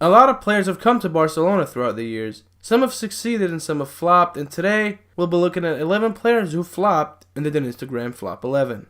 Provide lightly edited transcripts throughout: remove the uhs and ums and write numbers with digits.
A lot of players have come to Barcelona throughout the years. Some have succeeded and some have flopped, and today we'll be looking at 11 players who flopped and did an Instagram Flop 11.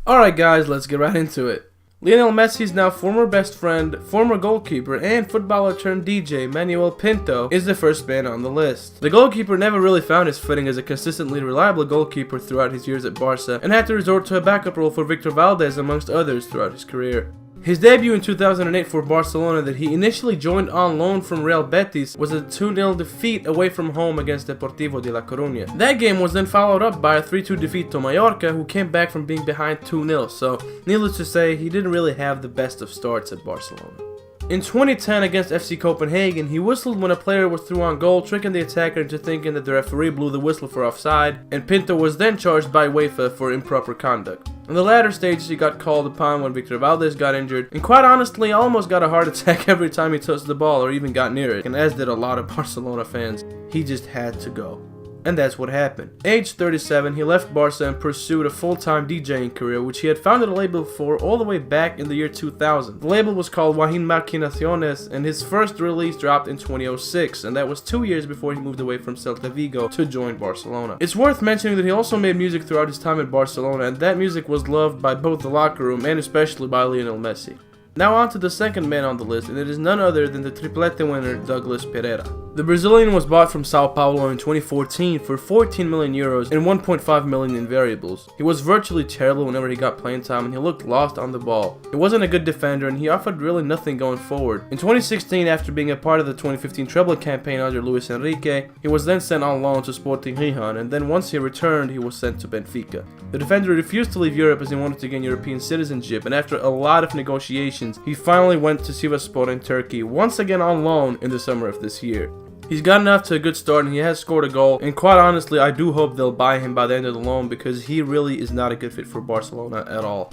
Alright guys, let's get right into it. Lionel Messi's now former best friend, former goalkeeper, and footballer turned DJ, Manuel Pinto, is the first man on the list. The goalkeeper never really found his footing as a consistently reliable goalkeeper throughout his years at Barça, and had to resort to a backup role for Victor Valdés amongst others throughout his career. His debut in 2008 for Barcelona, that he initially joined on loan from Real Betis, was a 2-0 defeat away from home against Deportivo de La Coruña. That game was then followed up by a 3-2 defeat to Mallorca, who came back from being behind 2-0, so needless to say, he didn't really have the best of starts at Barcelona. In 2010 against FC Copenhagen, he whistled when a player was through on goal, tricking the attacker into thinking that the referee blew the whistle for offside, and Pinto was then charged by UEFA for improper conduct. In the latter stages, he got called upon when Victor Valdés got injured, and quite honestly, almost got a heart attack every time he touched the ball or even got near it, and as did a lot of Barcelona fans. He just had to go. And that's what happened. Aged 37, he left Barça and pursued a full-time DJing career, which he had founded a label for all the way back in the year 2000. The label was called Wahin Maquinaciones, and his first release dropped in 2006, and that was 2 years before he moved away from Celta Vigo to join Barcelona. It's worth mentioning that he also made music throughout his time at Barcelona, and that music was loved by both the locker room and especially by Lionel Messi. Now on to the second man on the list, and it is none other than the triplete winner Douglas Pereira. The Brazilian was bought from Sao Paulo in 2014 for 14 million euros and 1.5 million in variables. He was virtually terrible whenever he got playing time, and he looked lost on the ball. He wasn't a good defender, and he offered really nothing going forward. In 2016, after being a part of the 2015 treble campaign under Luis Enrique, he was then sent on loan to Sporting Gijón, and then once he returned, he was sent to Benfica. The defender refused to leave Europe as he wanted to gain European citizenship, and after a lot of negotiations, he finally went to Sivasspor in Turkey, once again on loan in the summer of this year. He's gotten off to a good start and he has scored a goal, and quite honestly, I do hope they'll buy him by the end of the loan because he really is not a good fit for Barcelona at all.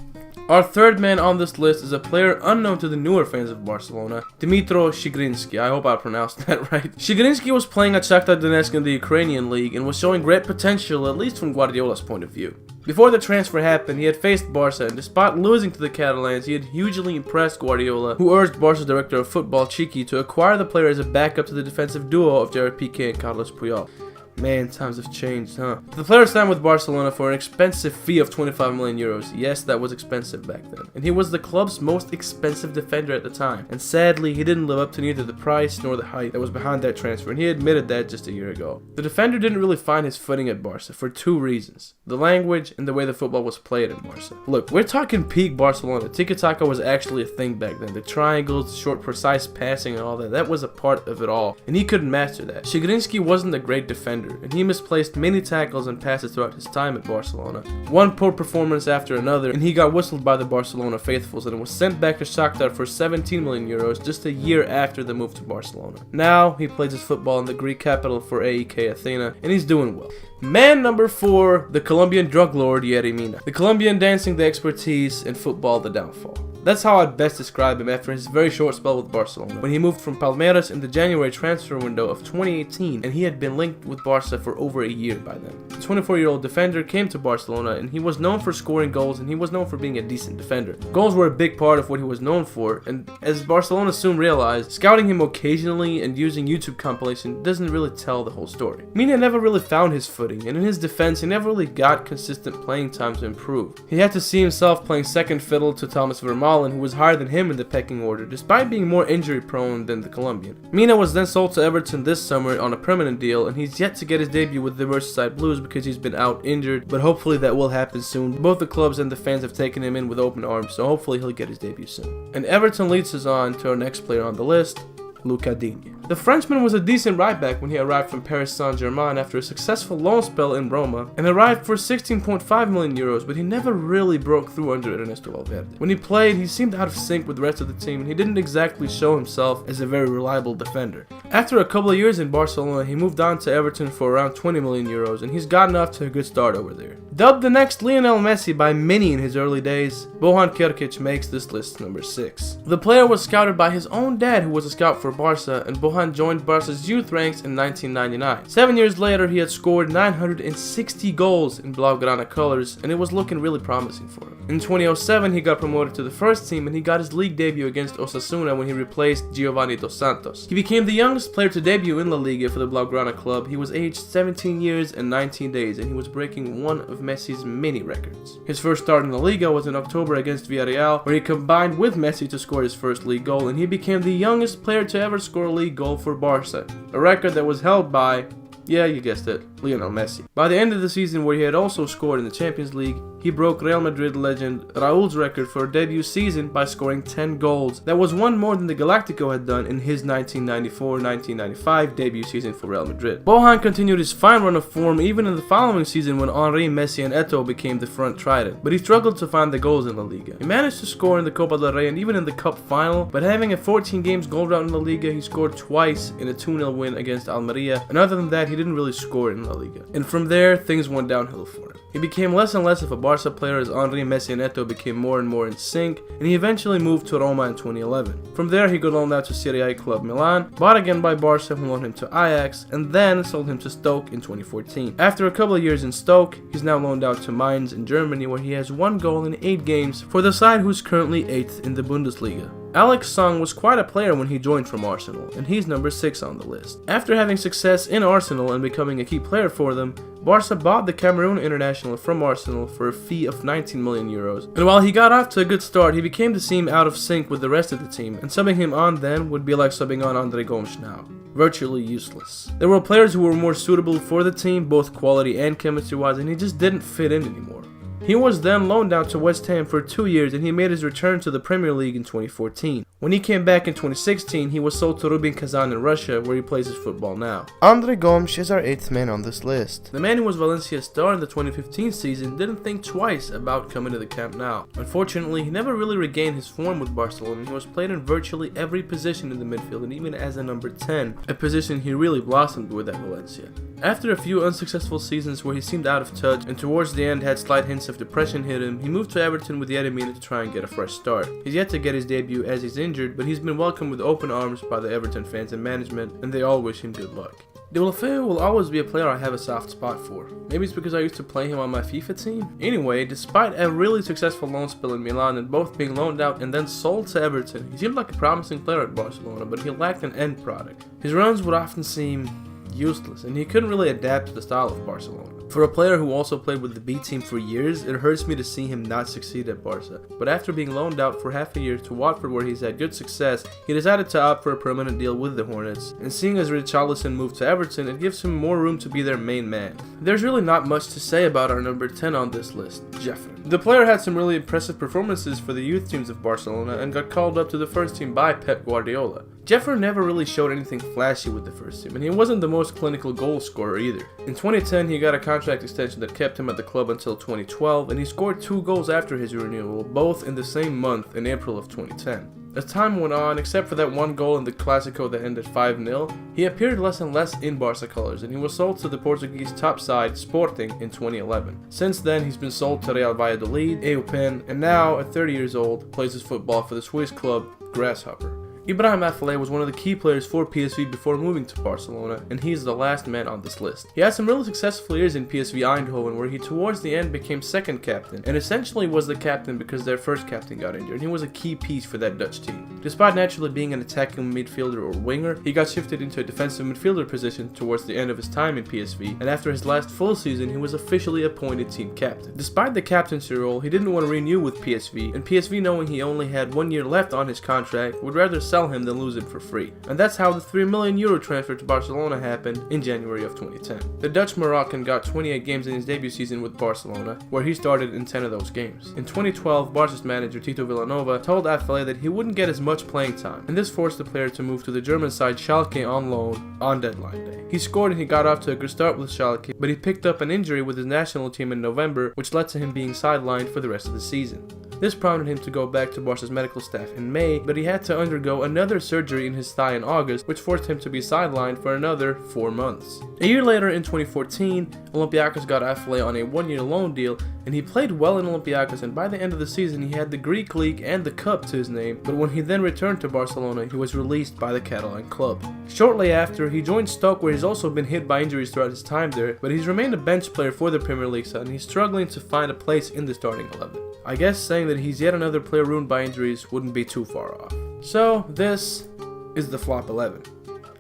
Our third man on this list is a player unknown to the newer fans of Barcelona, Dmytro Shigrinsky. I hope I pronounced that right. Shigrinsky was playing at Shakhtar Donetsk in the Ukrainian league and was showing great potential, at least from Guardiola's point of view. Before the transfer happened, he had faced Barça, and despite losing to the Catalans, he had hugely impressed Guardiola, who urged Barca's director of football, Chiqui, to acquire the player as a backup to the defensive duo of Gerard Piqué and Carlos Puyol. Man, times have changed, huh? The player signed with Barcelona for an expensive fee of 25 million euros. Yes, that was expensive back then. And he was the club's most expensive defender at the time. And sadly, he didn't live up to neither the price nor the hype that was behind that transfer, and he admitted that just a year ago. The defender didn't really find his footing at Barca for two reasons: the language and the way the football was played in Barca. Look, we're talking peak Barcelona. Tiki-taka was actually a thing back then. The triangles, the short, precise passing and all that, that was a part of it all. And he couldn't master that. Shigrinsky wasn't a great defender, and he misplaced many tackles and passes throughout his time at Barcelona. One poor performance after another, and he got whistled by the Barcelona faithfuls and was sent back to Shakhtar for 17 million euros just a year after the move to Barcelona. Now he plays his football in the Greek capital for AEK Athena, and he's doing well. Man number 4, the Colombian drug lord Yerry Mina. The Colombian dancing the expertise, and football the downfall. That's how I'd best describe him after his very short spell with Barcelona, when he moved from Palmeiras in the January transfer window of 2018, and he had been linked with Barca for over a year by then. The 24-year-old defender came to Barcelona, and he was known for scoring goals, and he was known for being a decent defender. Goals were a big part of what he was known for, and as Barcelona soon realized, scouting him occasionally and using YouTube compilation doesn't really tell the whole story. Mina never really found his footing, and in his defense, he never really got consistent playing time to improve. He had to see himself playing second fiddle to Thomas Vermaelen, who was higher than him in the pecking order, despite being more injury prone than the Colombian. Mina was then sold to Everton this summer on a permanent deal, and he's yet to get his debut with the Merseyside Blues because he's been out injured, but hopefully that will happen soon. Both the clubs and the fans have taken him in with open arms, so hopefully he'll get his debut soon. And Everton leads us on to our next player on the list, Lucas Digne. The Frenchman was a decent right back when he arrived from Paris Saint-Germain after a successful loan spell in Roma, and arrived for 16.5 million euros, but he never really broke through under Ernesto Valverde. When he played, he seemed out of sync with the rest of the team, and he didn't exactly show himself as a very reliable defender. After a couple of years in Barcelona, he moved on to Everton for around 20 million euros, and he's gotten off to a good start over there. Dubbed the next Lionel Messi by many in his early days, Bojan Krkić makes this list number 6. The player was scouted by his own dad, who was a scout for Barça, and Bohan joined Barca's youth ranks in 1999. 7 years later, he had scored 960 goals in Blaugrana colors, and it was looking really promising for him. In 2007, he got promoted to the first team, and he got his league debut against Osasuna when he replaced Giovanni Dos Santos. He became the youngest player to debut in La Liga for the Blaugrana club. He was aged 17 years and 19 days, and he was breaking one of Messi's many records. His first start in La Liga was in October against Villarreal, where he combined with Messi to score his first league goal, and he became the youngest player to ever score a league goal for Barca, a record that was held by, yeah, you guessed it, Lionel Messi. By the end of the season, where he had also scored in the Champions League, he broke Real Madrid legend Raúl's record for a debut season by scoring 10 goals. That was one more than the Galactico had done in his 1994-1995 debut season for Real Madrid. Bohan continued his fine run of form even in the following season when Henry, Messi and Eto'o became the front trident, but he struggled to find the goals in La Liga. He managed to score in the Copa del Rey and even in the Cup final, but having a 14 games goal drought in La Liga, he scored twice in a 2-0 win against Almeria, and other than that, he didn't really score in La Liga. And from there, things went downhill for him. He became less and less of a Barca player as Henry, Messi and Eto'o became more and more in sync, and he eventually moved to Roma in 2011. From there, he got loaned out to Serie A club Milan, bought again by Barca who loaned him to Ajax, and then sold him to Stoke in 2014. After a couple of years in Stoke, he's now loaned out to Mainz in Germany, where he has 1 goal in 8 games for the side who's currently 8th in the Bundesliga. Alex Song was quite a player when he joined from Arsenal, and he's number 6 on the list. After having success in Arsenal and becoming a key player for them, Barca bought the Cameroon international from Arsenal for a fee of 19 million euros. And while he got off to a good start, he became to seem out of sync with the rest of the team, and subbing him on then would be like subbing on André Gomes now. Virtually useless. There were players who were more suitable for the team, both quality and chemistry wise, and he just didn't fit in anymore. He was then loaned out to West Ham for 2 years, and he made his return to the Premier League in 2014. When he came back in 2016, he was sold to Rubin Kazan in Russia, where he plays his football now. André Gomes is our 8th man on this list. The man who was Valencia's star in the 2015 season didn't think twice about coming to the Camp Nou. Unfortunately, he never really regained his form with Barcelona, and he was played in virtually every position in the midfield, and even as a number 10, a position he really blossomed with at Valencia. After a few unsuccessful seasons where he seemed out of touch, and towards the end had slight hints of depression hit him, he moved to Everton with the Edamina to try and get a fresh start. He's yet to get his debut as he's injured, but he's been welcomed with open arms by the Everton fans and management, and they all wish him good luck. Deulofeu will always be a player I have a soft spot for. Maybe it's because I used to play him on my FIFA team? Anyway, despite a really successful loan spell in Milan and both being loaned out and then sold to Everton, he seemed like a promising player at Barcelona, but he lacked an end product. His runs would often seem useless, and he couldn't really adapt to the style of Barcelona. For a player who also played with the B team for years, it hurts me to see him not succeed at Barca. But after being loaned out for half a year to Watford where he's had good success, he decided to opt for a permanent deal with the Hornets, and seeing as Richarlison moved to Everton, it gives him more room to be their main man. There's really not much to say about our number 10 on this list, Jeffrey. The player had some really impressive performances for the youth teams of Barcelona and got called up to the first team by Pep Guardiola. Jeffrey never really showed anything flashy with the first team, and he wasn't the most clinical goal scorer either. In 2010, he got a contract extension that kept him at the club until 2012, and he scored 2 goals after his renewal, both in the same month in April of 2010. As time went on, except for that 1 goal in the Clásico that ended 5-0, he appeared less and less in Barca colours, and he was sold to the Portuguese top side Sporting in 2011. Since then, he's been sold to Real Valladolid, Eupen, and now, at 30 years old, plays his football for the Swiss club Grasshopper. Ibrahim Afellay was one of the key players for PSV before moving to Barcelona, and he's the last man on this list. He had some really successful years in PSV Eindhoven, where he towards the end became second captain, and essentially was the captain because their first captain got injured, and he was a key piece for that Dutch team. Despite naturally being an attacking midfielder or winger, he got shifted into a defensive midfielder position towards the end of his time in PSV, and after his last full season, he was officially appointed team captain. Despite the captaincy role, he didn't want to renew with PSV, and PSV, knowing he only had 1 year left on his contract, would rather sell him than lose him for free. And that's how the €3 million transfer to Barcelona happened in January of 2010. The Dutch Moroccan got 28 games in his debut season with Barcelona, where he started in 10 of those games. In 2012, Barca's manager Tito Villanova told Afellay that he wouldn't get as much playing time, and this forced the player to move to the German side Schalke on loan on deadline day. He scored and he got off to a good start with Schalke, but he picked up an injury with his national team in November, which led to him being sidelined for the rest of the season. This prompted him to go back to Barca's medical staff in May, but he had to undergo another surgery in his thigh in August, which forced him to be sidelined for another 4 months. A year later, in 2014, Olympiacos got Affalay on a 1-year loan deal, and he played well in Olympiacos, and by the end of the season he had the Greek League and the Cup to his name, but when he then returned to Barcelona, he was released by the Catalan club. Shortly after, he joined Stoke, where he's also been hit by injuries throughout his time there, but he's remained a bench player for the Premier League side, and he's struggling to find a place in the starting 11. I guess saying that he's yet another player ruined by injuries wouldn't be too far off. So, this is the Flop 11.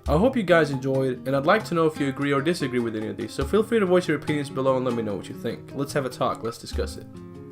I hope you guys enjoyed, and I'd like to know if you agree or disagree with any of these, so feel free to voice your opinions below and let me know what you think. Let's have a talk, let's discuss it.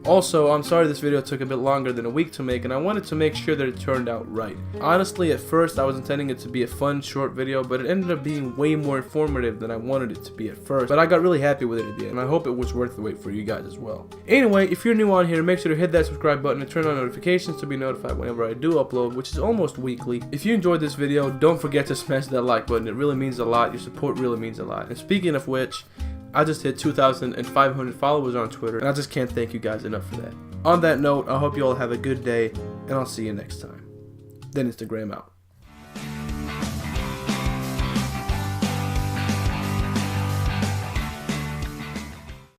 Also, I'm sorry this video took a bit longer than a week to make, and I wanted to make sure that it turned out right. Honestly, at first I was intending it to be a fun, short video, but it ended up being way more informative than I wanted it to be at first. But I got really happy with it at the end, and I hope it was worth the wait for you guys as well. Anyway, if you're new on here, make sure to hit that subscribe button and turn on notifications to be notified whenever I do upload, which is almost weekly. If you enjoyed this video, don't forget to smash that like button. It really means a lot. Your support really means a lot. And speaking of which, I just hit 2,500 followers on Twitter, and I just can't thank you guys enough for that. On that note, I hope you all have a good day, and I'll see you next time. Then Instagram out.